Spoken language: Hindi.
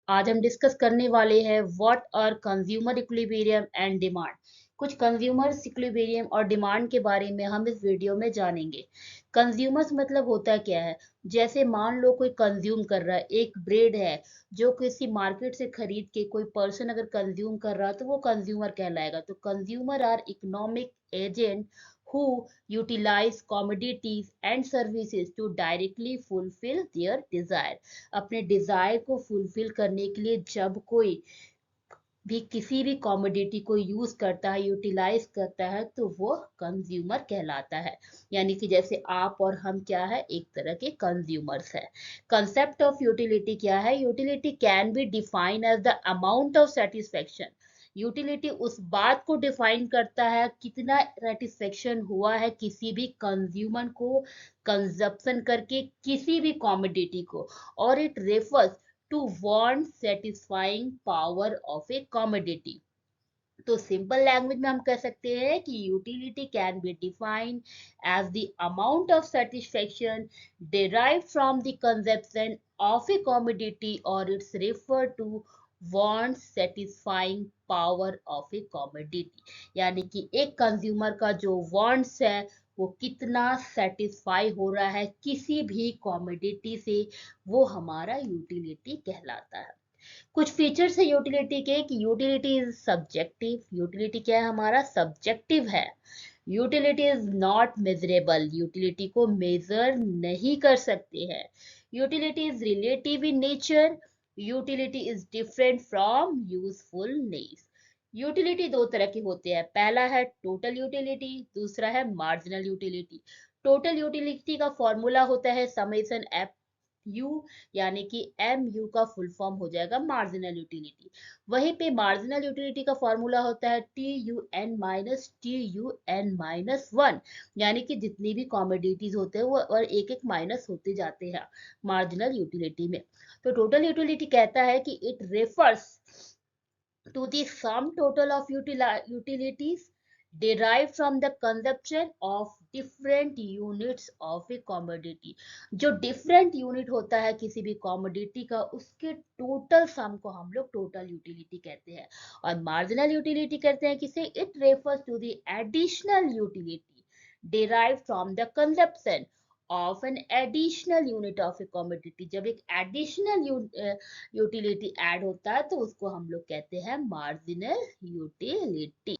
आज हम डिस्कस करने वाले हैं what are consumer equilibrium and demand. कुछ कंज्यूमर इक्विलिब्रियम और डिमांड के बारे में हम इस वीडियो में जानेंगे। कंज्यूमर्स मतलब होता क्या है? जैसे मान लो कोई कंज्यूम कर रहा है, एक ब्रेड है जो किसी मार्केट से खरीद के कोई पर्सन अगर कंज्यूम कर रहा है तो वो कंज्यूमर कहलाएगा। तो consumer are economic agent who utilize commodities and services to directly fulfill their desire। अपने डिजायर को फुलफिल करने के लिए जब कोई भी किसी भी कॉमोडिटी को यूज करता है, यूटिलाइज करता है, तो वो कंज्यूमर कहलाता है। यानी कि जैसे आप और हम क्या है, एक तरह के कंज्यूमर्स है। कंसेप्ट ऑफ यूटिलिटी क्या है? Utility can be define as the amount of satisfaction. Utility उस बात को डिफाइन करता है कितना सेटिस्फेक्शन हुआ है किसी भी कंज्यूमर को कंजप्शन करके किसी भी कॉमोडिटी को, और it refers to want satisfying power of a commodity। तो सिंपल लैंग्वेज में हम कह सकते हैं कि utility can be defined as the amount of satisfaction derived from the consumption of a commodity, or it's referred to want satisfying power of a commodity। यानी कि एक कंज्यूमर का जो wants है वो कितना सेटिस्फाई हो रहा है किसी भी कॉमोडिटी से, वो हमारा यूटिलिटी कहलाता है। कुछ फीचर्स है यूटिलिटी के कि यूटिलिटी इज सब्जेक्टिव। यूटिलिटी क्या है? हमारा सब्जेक्टिव है। Utility is not measurable. Utility को मेजर नहीं कर सकते हैं। Utility is relative in nature. Utility is different from usefulness. Utility दो तरह के होते हैं, पहला है टोटल यूटिलिटी, दूसरा है मार्जिनल यूटिलिटी। टोटल यूटिलिटी का फॉर्मूला होता है समेशन एफ यू, यानी कि एम यू का फुल फॉर्म हो जाएगा मार्जिनल यूटिलिटी। वहीं पे मार्जिनल यूटिलिटी का फॉर्मूला होता है TUN-TUN-1, यानी कि जितनी भी कॉमोडिटीज होते हैं वो और एक एक माइनस होते जाते हैं मार्जिनल यूटिलिटी में। तो टोटल यूटिलिटी कहता है कि it refers to the sum total of utilities derived from the consumption of different units of a commodity। जो different unit होता है किसी भी commodity का, उसके total sum को हम लोग total utility कहते हैं। और marginal utility कहते हैं किसे? it refers to the additional utility derived from the consumption of an additional unit of a commodity। जब एक additional यूटिलिटी ऐड होता है तो उसको हम लोग कहते हैं मार्जिनल यूटिलिटी।